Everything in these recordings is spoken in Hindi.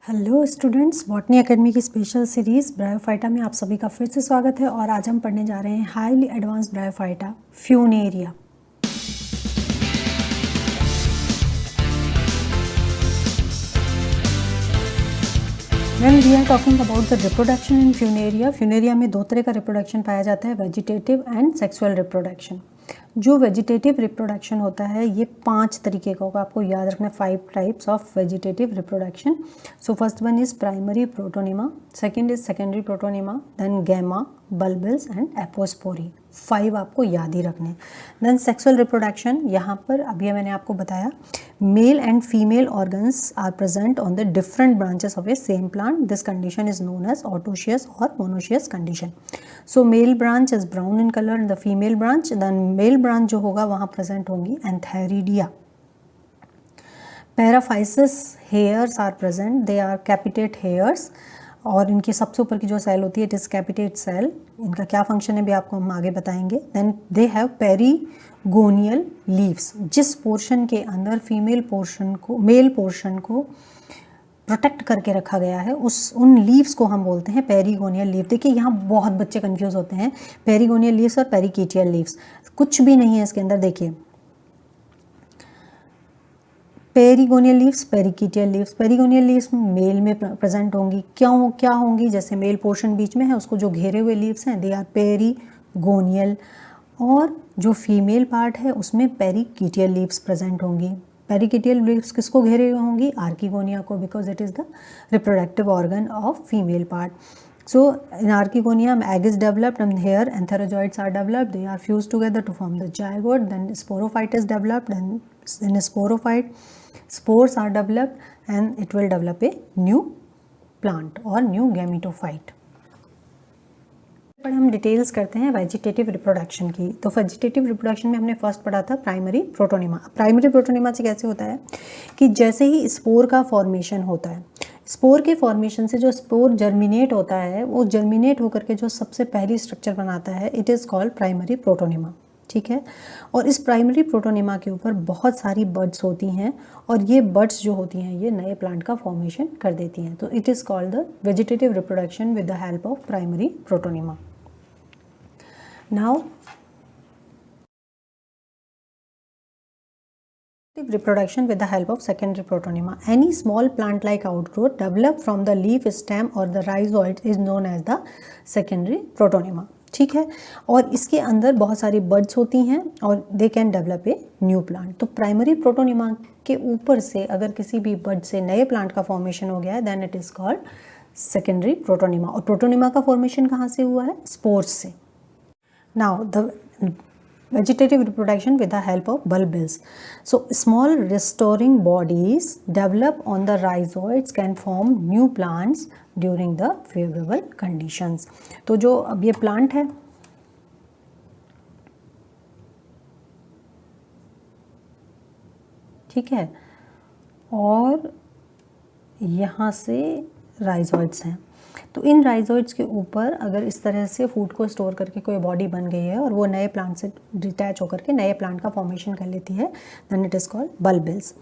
हेलो स्टूडेंट्स, बॉटनी एकेडमी की स्पेशल सीरीज़ ब्रायोफाइटा में आप सभी का फिर से स्वागत है। और आज हम पढ़ने जा रहे हैं highly advance bryophyta Funaria. When we are talking about the reproduction in Funaria, Funaria में दो तरह का रिप्रोडक्शन पाया जाता है, वेजिटेटिव एंड सेक्सुअल रिप्रोडक्शन। जो वेजिटेटिव रिप्रोडक्शन होता है ये 5 तरीके का होगा, आपको याद रखना 5 types of vegetative reproduction. So first one is primary protonema, second is secondary protonema, then gemma, bulbils and apospory. 5 आपको याद ही रखने। देन सेक्सुअल रिप्रोडक्शन, यहाँ पर अभी मैंने आपको बताया male and female organs are present on the different branches of a same plant. This condition is known as autoecious और monoecious condition. So male branch is brown in colour in the female branch, then male branch जो होगा वहाँ प्रेजेंट होंगी antheridia. Paraphysis hairs are present, they are capitate hairs, और इनके सबसे ऊपर की जो सेल होती है इट इज़ कैपिटेट सेल। इनका क्या फंक्शन है भी आपको हम आगे बताएंगे। देन दे हैव पेरीगोनियल लीव्स, जिस पोर्शन के अंदर फीमेल पोर्शन को मेल पोर्शन को प्रोटेक्ट करके रखा गया है उन लीव्स को हम बोलते हैं पेरीगोनियल लीव। देखिए यहाँ बहुत बच्चे कंफ्यूज होते हैं, पेरीगोनियल लीव्स और पेरिकीटियल लीव्स कुछ भी नहीं है इसके अंदर। देखिए पेरीगोनियल लीव्स, पेरिकीटियल लीव्स। पेरीगोनियल लीव्स मेल में प्रेजेंट होंगी, क्या होंगी, जैसे मेल पोर्शन बीच में है उसको जो घेरे हुए लीव्स हैं दे आर पेरीगोनियल, और जो फीमेल पार्ट है उसमें पेरिकीटियल लीव्स प्रेजेंट होंगी। पेरिकीटियल लीव्स किसको घेरे हुए होंगी, आर्किगोनिया को, because it is the reproductive organ of female part. So in archegonia egg is developed and here antherozoids are developed, they are fused together to form the zygote, then sporophyte is developed, and in a sporophyte spores are developed and it will develop a new plant or new gametophyte। पर हम डिटेल्स करते हैं वेजिटेटिव रिप्रोडक्शन की। तो वेजिटेटिव रिप्रोडक्शन में हमने फर्स्ट पढ़ा था प्राइमरी प्रोटोनिमा। प्राइमरी प्रोटोनिमा से कैसे होता है कि जैसे ही स्पोर का फॉर्मेशन होता है, स्पोर के फॉर्मेशन से जो स्पोर जर्मिनेट होता है वो जर्मिनेट होकर के जो सबसे पहली स्ट्रक्चर बनाता है it is called primary protonema. ठीक है, और इस प्राइमरी प्रोटोनिमा के ऊपर बहुत सारी बड्स होती हैं और ये बड्स जो होती हैं ये नए प्लांट का फॉर्मेशन कर देती हैं। तो it is called the vegetative reproduction with the help of primary protonema. Now reproduction with the help of secondary protonema. Any small plant like outgrowth developed from the leaf stem or the rhizoid is known as the secondary protonema। ठीक है, और इसके अंदर बहुत सारी बड्स होती हैं और they can develop a new plant. तो प्राइमरी प्रोटोनिमा के ऊपर से अगर किसी भी बड से नए प्लांट का फॉर्मेशन हो गया है then it is called secondary protonema. और प्रोटोनिमा का फॉर्मेशन कहाँ से हुआ है, स्पोर्स से। Now the vegetative reproduction with the help of bulbils. So small restoring bodies develop on the rhizoids can form new plants during the favorable conditions। तो जो अब ये प्लांट है ठीक है, और यहाँ से राइजोइड्स हैं, तो इन राइजोइड्स के ऊपर अगर इस तरह से फूड को स्टोर करके कोई बॉडी बन गई है और वो नए प्लांट से डिटैच होकर के नए प्लांट का फॉर्मेशन कर लेती है then it is called bulbils.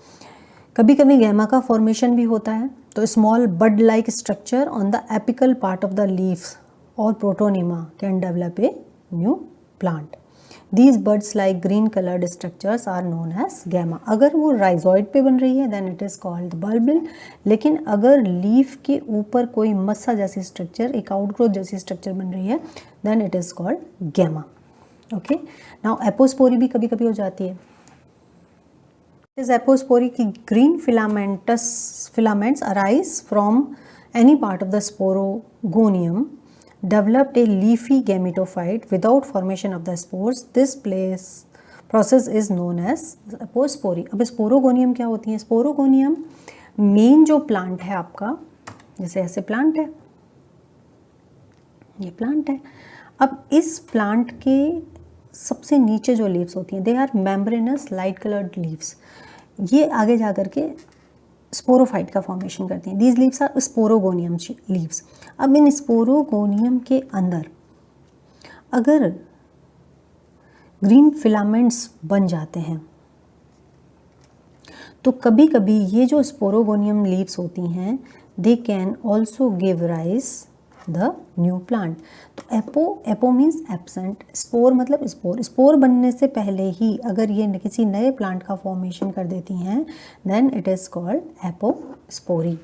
कभी कभी गैमा का फॉर्मेशन भी होता है। तो small bud like structure on the apical part of the leaves और protonema can develop a new plant. These buds like green colored structures are known as gamma। अगर वो राइजोइड पे बन रही है then it is called bulbil, लेकिन अगर लीफ के ऊपर कोई मस्सा जैसी स्ट्रक्चर, एक आउटग्रोथ जैसी स्ट्रक्चर बन रही है then it is called gamma। Okay, now apospory भी कभी कभी हो जाती है। इस एपोस्पोरी की green filaments arise from any part of the sporogonium developed a leafy gametophyte without formation of the spores। This process is known as apospory. अब स्पोरोगोनियम क्या होती है, स्पोरोगोनियम मेन जो प्लांट है आपका, जैसे ऐसे प्लांट है, ये प्लांट है। अब इस प्लांट के सबसे नीचे जो लीव्स होती हैं they are membranous light coloured leaves, ये आगे जा कर के स्पोरोफाइट का फॉर्मेशन करती हैं। These leaves are sporogonium leaves. अब इन स्पोरोगोनियम के अंदर अगर ग्रीन फिलामेंट्स बन जाते हैं तो कभी कभी ये जो स्पोरोगोनियम लीव्स होती हैं they can also give rise the new plant. तो एपो मीन्स एब्सेंट, स्पोर मतलब स्पोर बनने से पहले ही अगर ये किसी नए प्लांट का फॉर्मेशन कर देती हैं then it is called apospory.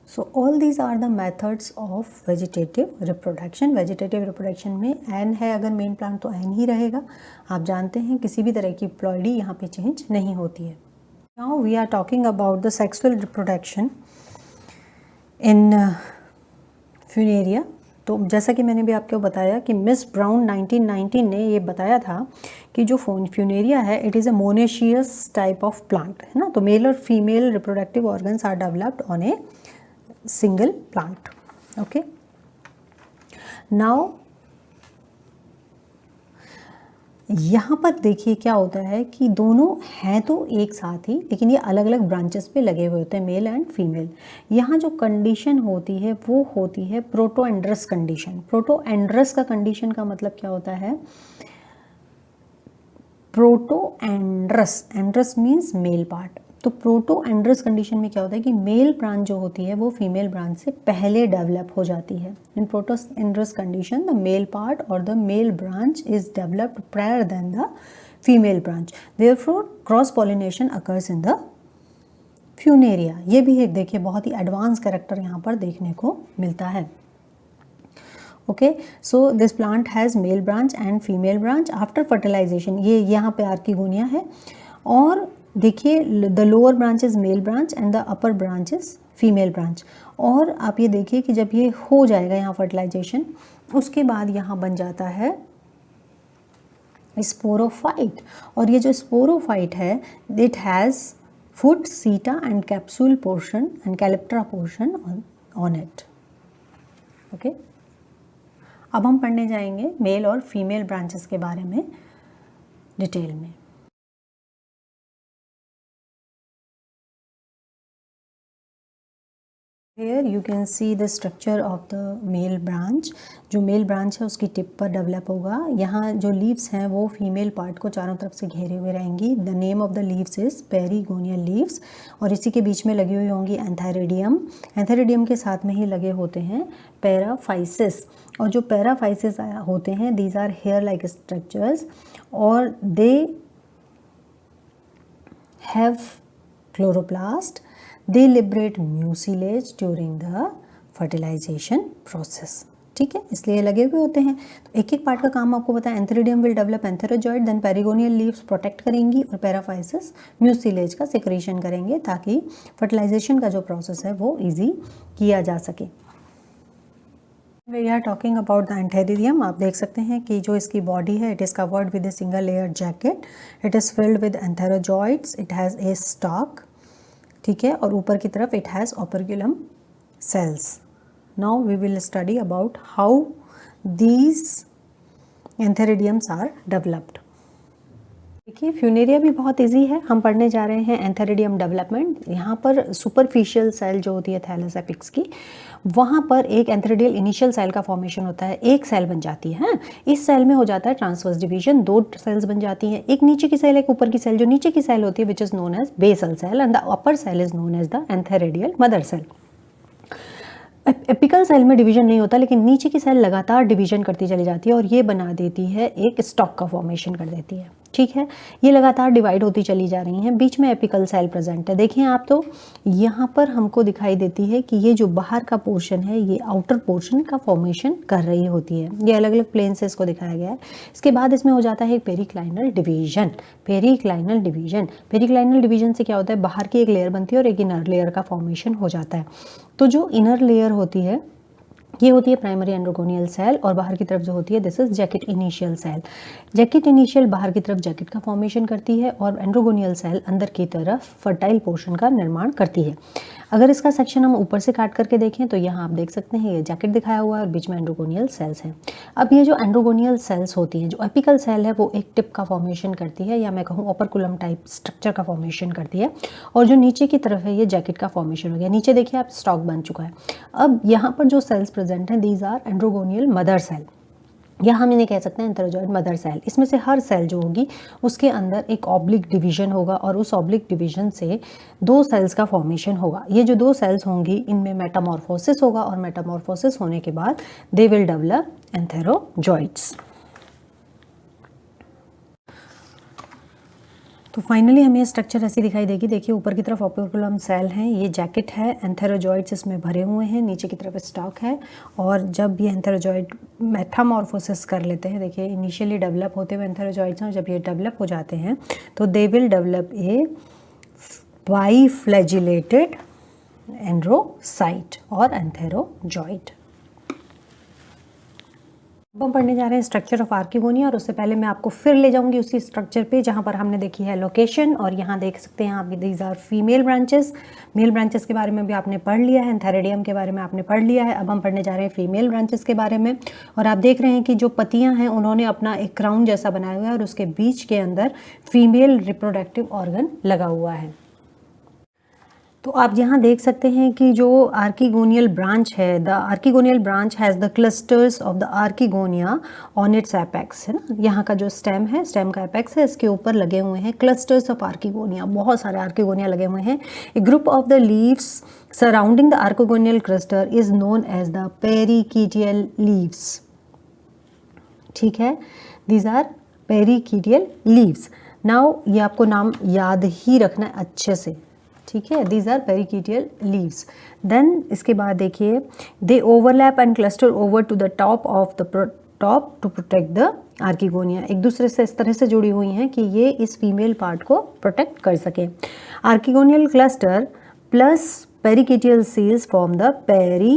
So all these are the methods of vegetative reproduction. Vegetative reproduction में एन है, अगर मेन प्लांट तो एन ही रहेगा. आप जानते हैं किसी भी तरह की प्लॉइडी यहाँ पे चेंज नहीं होती है. Now we are talking about the sexual reproduction in Funaria. तो जैसा कि मैंने भी आपको बताया कि मिस ब्राउन 1919 ने ये बताया था कि जो फ्यूनेरिया है it is a monoecious type of plant, है ना. तो मेल और female reproductive organs are developed on a single plant. Okay, now यहाँ पर देखिए क्या होता है कि दोनों हैं तो एक साथ ही, लेकिन ये अलग अलग ब्रांचेस पे लगे हुए होते हैं, मेल एंड फीमेल. यहाँ जो कंडीशन होती है वो होती है प्रोटोएंड्रस कंडीशन. प्रोटोएंड्रस का कंडीशन का मतलब क्या होता है? प्रोटोएंड्रस, एंड्रस मीन्स मेल पार्ट. तो प्रोटोएंड्रस कंडीशन में क्या होता है कि मेल ब्रांच जो होती है वो फीमेल ब्रांच से पहले डेवलप हो जाती है. In protandrous condition the male part और the male branch is developed prior than the female branch. Therefore cross pollination occurs in the Funaria. ये भी एक देखिए बहुत ही एडवांस कैरेक्टर यहाँ पर देखने को मिलता है. Okay, so this plant has male branch and female branch. After fertilization ये यहाँ पे आर्किगोनिया है और देखिए the lower branch is male branch and the upper branch is female branch. और आप ये देखिए कि जब ये हो जाएगा यहाँ फर्टिलाइजेशन, उसके बाद यहाँ बन जाता है स्पोरोफाइट. और ये जो स्पोरोफाइट है इट हैज़ फुट, सीटा and capsule portion and calyptra portion on it. Okay, अब हम पढ़ने जाएंगे मेल और फीमेल ब्रांचेस के बारे में डिटेल में. Here you can see the structure of the male branch. जो मेल ब्रांच है उसकी टिप पर डेवलप होगा. यहाँ जो लीव्स हैं वो फीमेल पार्ट को चारों तरफ से घेरे हुए रहेंगी. The name of the leaves is perigonial leaves. और इसी के बीच में लगी हुई होंगी एंथेरिडियम. एंथेरिडियम के साथ में ही लगे होते हैं पैराफाइसिस. और जो पैराफाइसिस होते हैं these are hair like structures और they have chloroplast. They liberate mucilage during the fertilization process. ठीक है, इसलिए लगे हुए होते हैं. तो एक एक पार्ट का काम आपको पता है. Antheridium will develop antherozoid, then perigonial leaves protect करेंगी और पैराफाइसिस म्यूसिलेज का सिक्रीशन करेंगे ताकि फर्टिलाइजेशन का जो प्रोसेस है वो इजी किया जा सके. We are talking about the antheridium. आप देख सकते हैं कि जो इसकी बॉडी है it is covered with a single layer jacket. It is filled with antherozoids. It has a stalk. ठीक है, और ऊपर की तरफ it has operculum cells. Now we will study about how these antheridiums are developed. देखिए फ्यूनेरिया भी बहुत इजी है. हम पढ़ने जा रहे हैं एंथेरिडियम डेवलपमेंट. यहाँ पर सुपरफिशियल सेल जो होती है थैलस एपिक्स की, वहाँ पर एक एंथेरिडियल इनिशियल सेल का फॉर्मेशन होता है. एक सेल बन जाती है. इस सेल में हो जाता है ट्रांसवर्स डिवीजन. दो सेल्स बन जाती हैं, एक नीचे की सेल एक ऊपर की सेल. जो नीचे की सेल होती है which is known as basal cell and the upper cell is known as the antheridial mother cell. Apical cell में डिवीजन नहीं होता लेकिन नीचे की सेल लगातार डिवीजन करती चली जाती है और ये बना देती है एक स्टॉक का फॉर्मेशन कर देती है. ठीक है, ये लगातार डिवाइड होती चली जा रही हैं. बीच में एपिकल सेल प्रेजेंट है. देखिए आप तो यहाँ पर हमको दिखाई देती है कि ये जो बाहर का पोर्शन है ये आउटर पोर्शन का फॉर्मेशन कर रही होती है. ये अलग अलग प्लेन से इसको दिखाया गया है. इसके बाद इसमें हो जाता है एक पेरिक्लाइनल डिवीजन. पेरिक्लाइनल डिवीजन से क्या होता है, बाहर की एक लेयर बनती है और एक इनर लेयर का फॉर्मेशन हो जाता है. तो जो इनर लेयर होती है ये होती है प्राइमरी एंड्रोगोनियल सेल और बाहर की तरफ जो होती है this is jacket initial cell. Jacket initial बाहर की तरफ जैकेट का फॉर्मेशन करती है और एंड्रोगोनियल सेल अंदर की तरफ फर्टाइल पोर्शन का निर्माण करती है. अगर इसका सेक्शन हम ऊपर से काट करके देखें तो यहाँ आप देख सकते हैं ये जैकेट दिखाया हुआ है और बीच में एंड्रोगोनियल सेल्स हैं. अब ये जो एंड्रोगोनियल सेल्स होती हैं, जो एपिकल सेल है वो एक टिप का फॉर्मेशन करती है या मैं कहूँ ओपरकुलम टाइप स्ट्रक्चर का फॉर्मेशन करती है. और जो नीचे की तरफ है ये जैकेट का फॉर्मेशन हो गया. नीचे देखिए आप स्टॉक बन चुका है. अब यहाँ पर जो सेल्स प्रेजेंट हैं दीज आर एंड्रोगोनियल मदर सेल. या हम इन्हें कह सकते हैं एंथेरोजॉइड मदर सेल। इसमें से हर सेल जो होगी उसके अंदर एक ऑब्लिक डिवीजन होगा और उस ऑब्लिक डिवीजन से 2 सेल्स का फॉर्मेशन होगा। ये जो 2 सेल्स होंगी इनमें मेटामॉर्फोसिस होगा और मेटामॉर्फोसिस होने के बाद दे विल डेवलप एंथेरोजॉइड्स। तो फाइनली हमें स्ट्रक्चर ऐसी दिखाई देगी। देखिए ऊपर की तरफ ओपर्कुलम सेल हैं, ये जैकेट है, एंथेरोजॉइड्स इसमें भरे हुए हैं, नीचे की तरफ स्टॉक है। और जब ये एंथेरोजॉइड मेटामॉर्फोसिस कर लेते हैं, देखिए इनिशियली डेवलप होते हुए एंथेरोजॉइड्स हैं, जब ये डेवलप हो जाते हैं तो दे विल डेवलप ए बाइफ्लैजिलेटेड एंड्रोसाइट और एंथेरोजॉइड। अब हम पढ़ने जा रहे हैं स्ट्रक्चर ऑफ आर्किगोनिया, और उससे पहले मैं आपको फिर ले जाऊंगी उसी स्ट्रक्चर पे जहाँ पर हमने देखी है लोकेशन। और यहाँ देख सकते हैं आप, these are female branches. Male branches के बारे में भी आपने पढ़ लिया है, एंथेरिडियम के बारे में आपने पढ़ लिया है। अब हम पढ़ने जा रहे हैं फीमेल ब्रांचेस के बारे में। और आप देख रहे हैं कि जो पत्तियाँ हैं उन्होंने अपना एक क्राउन जैसा बनाया हुआ है और उसके बीच के अंदर फीमेल रिप्रोडक्टिव ऑर्गन लगा हुआ है। तो आप यहाँ देख सकते हैं कि जो आर्किगोनियल ब्रांच है, the archegonial branch has the clusters of the archegonia on it's apex, है ना। यहाँ का जो स्टेम है, स्टेम का एपेक्स है, इसके ऊपर लगे हुए हैं क्लस्टर्स ऑफ आर्किगोनिया, बहुत सारे आर्किगोनिया लगे हुए हैं। A group of the leaves surrounding the archegonial cluster is known as the perichaetial leaves. ठीक है, these are perichaetial leaves. Now ये आपको नाम याद ही रखना है अच्छे से, ठीक है। These are perichaetial leaves. Then इसके बाद देखिए, they overlap and cluster over to the top of the top to protect the archegonia. एक दूसरे से इस तरह से जुड़ी हुई हैं कि ये इस फीमेल पार्ट को प्रोटेक्ट कर सके। Archegonial cluster plus perichaetial cells form the perichaetium.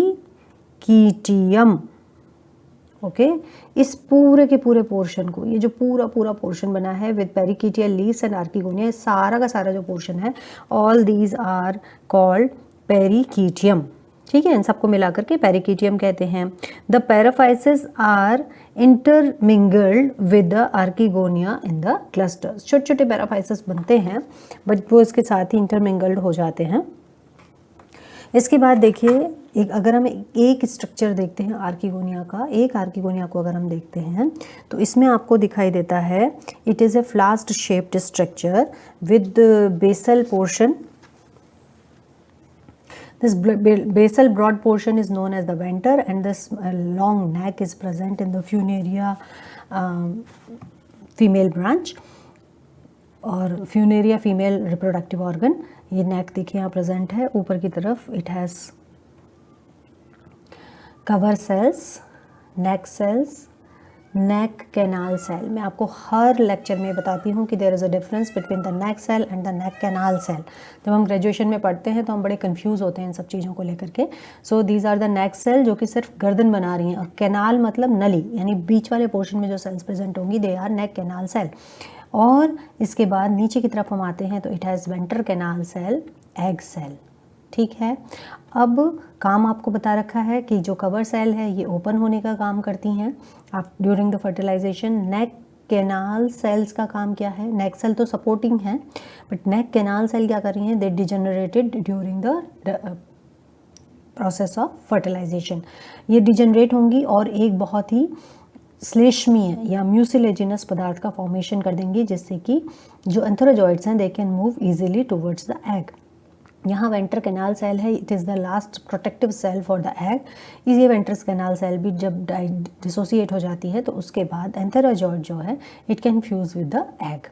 Okay, इस पूरे के पूरे पोर्शन को, ये जो पूरा पोर्शन बना है with perichaetial leaves and archegonia, सारा का सारा जो पोर्शन है, all these are called perichaetium. ठीक है, इन सबको मिलाकर के पेरिकीटियम कहते हैं। The paraphyses are intermingled with the archegonia in the clusters. छोटे छोटे पैराफाइसिस बनते हैं बट वो इसके साथ ही इंटरमिंगल्ड हो जाते हैं। इसके बाद देखिए, एक अगर हम एक स्ट्रक्चर देखते हैं आर्किगोनिया का, एक आर्किगोनिया को अगर हम देखते हैं तो इसमें आपको दिखाई देता है it is a flask shaped structure with basal portion. This basal broad portion is known as the venter and this long neck is present in the funaria female branch। और फ्यूनेरिया फीमेल रिप्रोडक्टिव ऑर्गन, ये नेक देखिए यहाँ प्रेजेंट है। ऊपर की तरफ it has cover cells, neck cells, neck canal cell. मैं आपको हर लेक्चर में बताती हूँ कि there is a difference between the neck cell and the neck canal cell. जब हम ग्रेजुएशन में पढ़ते हैं तो हम बड़े कंफ्यूज होते हैं इन सब चीज़ों को लेकर के। So these are the neck cell जो कि सिर्फ गर्दन बना रही हैं, और कैनाल मतलब नली, यानी बीच वाले पोर्शन में जो सेल्स प्रेजेंट होंगी they are neck canal cell. और इसके बाद नीचे की तरफ हम आते हैं तो it has venter canal cell, egg cell. ठीक है, अब काम आपको बता रखा है कि जो कवर सेल है ये ओपन होने का काम करती हैं आप during the fertilization. Neck canal cells का काम क्या है? नेक सेल तो सपोर्टिंग है बट नेक कैनाल सेल क्या कर रही हैं? They degenerated during the process of fertilization. ये डिजेनरेट होंगी और एक बहुत ही श्लेष्मीय या म्यूसिलेजिनस पदार्थ का फॉर्मेशन कर देंगी, जिससे कि जो एंथेरोजॉइड्स हैं they can move easily towards the egg. यहाँ वेंटर कैनाल सेल है, it is the last protective cell for the egg. ये वेंट्रस कैनाल सेल भी जब डिसोसिएट हो जाती है तो उसके बाद एंथेरोजॉइड जो है it can fuse with the egg.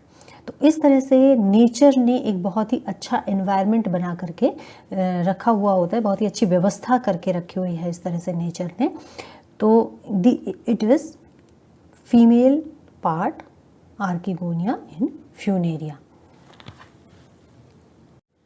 तो इस तरह से नेचर ने एक बहुत ही अच्छा एनवायरनमेंट बना करके रखा हुआ होता है, बहुत ही अच्छी व्यवस्था करके रखी हुई है इस तरह से नेचर ने। तो it is female part archegonia in Funaria.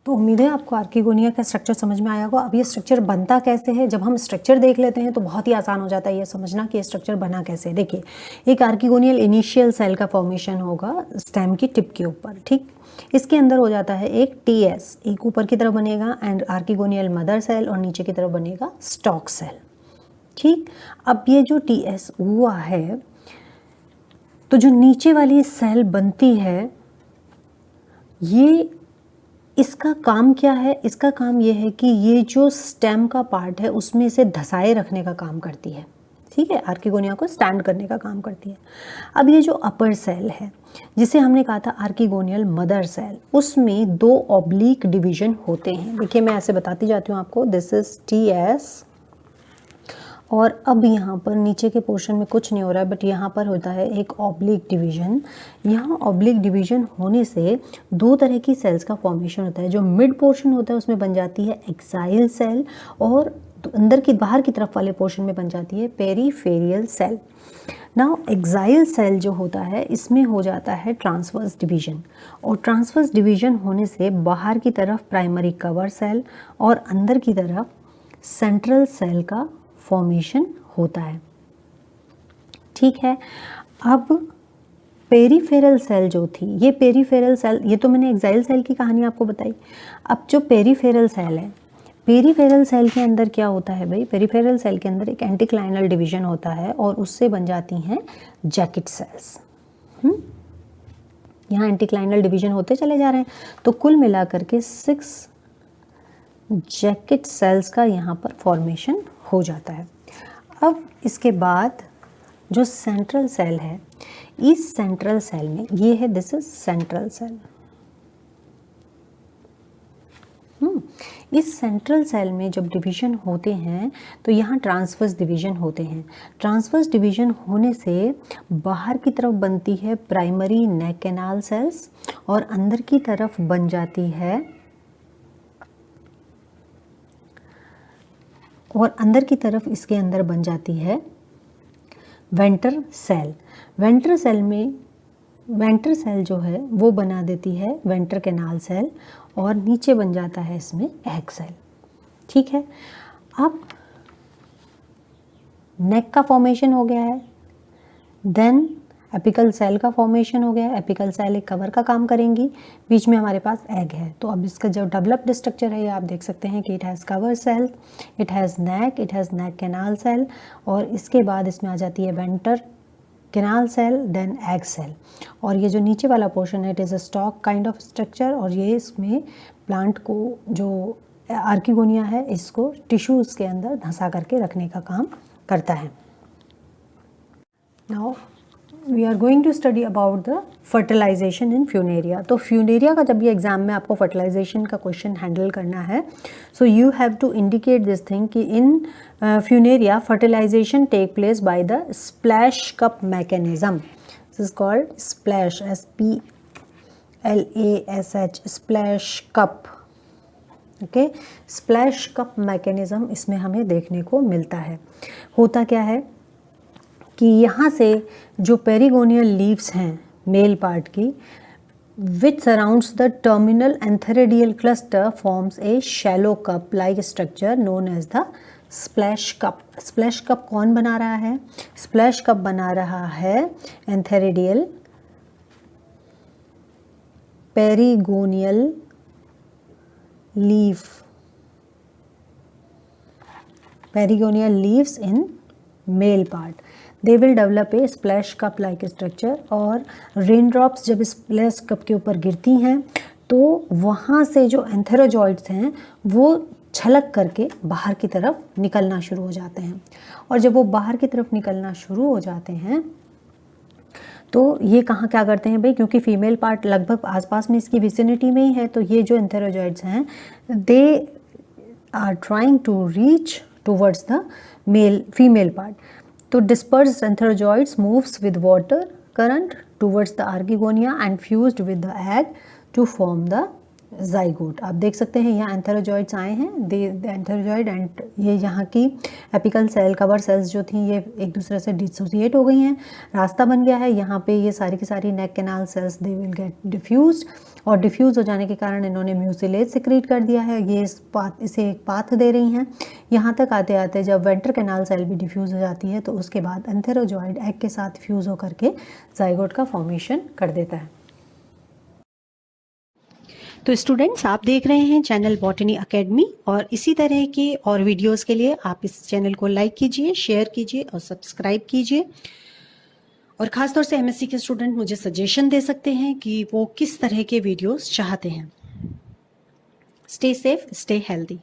तो उम्मीद है आपको आर्किगोनिया का स्ट्रक्चर समझ में आया होगा। अब ये स्ट्रक्चर बनता कैसे है, जब हम स्ट्रक्चर देख लेते हैं तो बहुत ही आसान हो जाता है ये समझना कि ये स्ट्रक्चर बना कैसे है। देखिए, एक आर्किगोनियल इनिशियल सेल का फॉर्मेशन होगा स्टेम की टिप के ऊपर। ठीक, इसके अंदर हो जाता है एक टीएस, एक ऊपर की तरफ बनेगा एंड आर्किगोनियल मदर सेल, और नीचे की तरफ बनेगा स्टॉक सेल। ठीक, अब ये जो टीएस हुआ है तो जो नीचे वाली सेल बनती है, ये इसका काम क्या है? इसका काम ये है कि ये जो स्टेम का पार्ट है उसमें से धसाए रखने का काम करती है। ठीक है, आर्किगोनिया को स्टैंड करने का काम करती है। अब ये जो अपर सेल है जिसे हमने कहा था आर्किगोनियल मदर सेल, उसमें 2 ऑब्लिक डिवीजन होते हैं। देखिए मैं ऐसे बताती जाती हूँ आपको, दिस इज TS, और अब यहाँ पर नीचे के पोर्शन में कुछ नहीं हो रहा है, बट यहाँ पर होता है एक ऑब्लिक डिवीजन। यहाँ ऑब्लिक डिवीजन होने से 2 तरह की सेल्स का फॉर्मेशन होता है। जो मिड पोर्शन होता है उसमें बन जाती है एक्साइल सेल, और अंदर की बाहर की तरफ वाले पोर्शन में बन जाती है peripheral cell. Now axile cell जो होता है इसमें हो जाता है ट्रांसवर्स डिवीजन, और ट्रांसवर्स डिवीजन होने से बाहर की तरफ प्राइमरी कवर सेल और अंदर की तरफ सेंट्रल सेल का फॉर्मेशन होता है। ठीक है, अब पेरीफेरल सेल जो थी, ये पेरीफेरल सेल, ये तो मैंने एक्साइल सेल की कहानी आपको बताई। अब जो पेरीफेरल सेल है, पेरीफेरल सेल के अंदर क्या होता है भाई, पेरीफेरल सेल के अंदर एक एंटीक्लाइनल डिवीजन होता है और उससे बन जाती हैं जैकेट सेल्स। यहाँ एंटीक्लाइनल डिवीजन होते चले जा रहे हैं, तो कुल मिलाकर के 6 जैकेट सेल्स का यहाँ पर फॉर्मेशन हो जाता है। अब इसके बाद जो सेंट्रल सेल है, इस सेंट्रल सेल में ये है, दिस इज सेंट्रल सेल। इस सेंट्रल सेल में जब डिवीजन होते हैं तो यहाँ ट्रांसवर्स डिवीजन होते हैं। ट्रांसवर्स डिवीजन होने से बाहर की तरफ बनती है प्राइमरी नेक कैनाल सेल्स, और अंदर की तरफ बन जाती है, और अंदर की तरफ इसके अंदर बन जाती है वेंटर सेल। वेंटर सेल में, वेंटर सेल जो है वो बना देती है वेंटर कैनाल सेल, और नीचे बन जाता है इसमें एग सेल। ठीक है, अब नेक का फॉर्मेशन हो गया है, देन एपिकल सेल का फॉर्मेशन हो गया है। एपिकल सेल एक कवर का काम करेंगी, बीच में हमारे पास एग है। तो अब इसका जो डेवलप्ड स्ट्रक्चर है ये आप देख सकते हैं कि it has cover cell, it has neck canal cell, और इसके बाद इसमें आ जाती है venter canal cell, then egg cell. और ये जो नीचे वाला पोर्शन है it is a stalk kind of structure, और ये इसमें प्लांट को जो आर्किगोनिया है इसको टिश्यूज़ के अंदर धंसा करके रखने का काम करता है। Now we are going to study about the fertilization in Funaria. तो फ्यूनेरिया का जब ये एग्जाम में आपको फर्टिलाइजेशन का क्वेश्चन हैंडल करना है, so you have to indicate this thing कि in Funaria fertilization take place by the splash cup mechanism. This is called splash, SPLASH, splash cup. Okay, splash cup mechanism इसमें हमें देखने को मिलता है। होता क्या है कि यहाँ से जो पेरिगोनियल लीव्स हैं मेल पार्ट की, which surrounds the terminal antheridial cluster forms a shallow cup like structure known as the splash cup. Splash cup कौन बना रहा है? स्प्लैश कप बना रहा है antheridial perigonial leaf, perigonial leaves in male part. They will develop a splash cup like structure, और रेन ड्रॉप्स जब स्प्लैश कप के ऊपर गिरती हैं तो वहाँ से जो एंथेरोजॉइड्स हैं वो छलक करके बाहर की तरफ निकलना शुरू हो जाते हैं। और जब वो बाहर की तरफ निकलना शुरू हो जाते हैं तो ये कहाँ क्या करते हैं भाई, क्योंकि फीमेल पार्ट लगभग आसपास में इसकी विसिनिटी में ही है, तो ये जो एंथेरोजॉइड्स हैं they are trying to reach towards the female part. तो dispersed antherozoids moves with water current towards the archegonia and fused with the egg to form the zygote। आप देख सकते हैं यहाँ एंथेरोजॉइड्स आए हैं, एंथेरोजॉइड एंड ये यहाँ की एपिकल सेल, कवर सेल्स जो थी ये एक दूसरे से डिसोसिएट हो गई हैं, रास्ता बन गया है। यहाँ पे ये सारी की सारी neck canal cells they will get diffused, और डिफ्यूज़ हो जाने के कारण इन्होंने म्यूसिलेज सिक्रीट कर दिया है। ये इसे एक पाथ दे रही हैं। यहाँ तक आते आते जब वेंटर कैनाल सेल भी डिफ्यूज़ हो जाती है तो उसके बाद एंथेरोजॉइड एग के साथ फ्यूज़ होकर के जाइगोट का फॉर्मेशन कर देता है। तो स्टूडेंट्स, आप देख रहे हैं चैनल बॉटनी एकेडमी, और इसी तरह के और वीडियोस के लिए आप इस चैनल को लाइक कीजिए, शेयर कीजिए और सब्सक्राइब कीजिए। और ख़ासतौर से MSc के स्टूडेंट मुझे सजेशन दे सकते हैं कि वो किस तरह के वीडियोस चाहते हैं। Stay safe, stay healthy.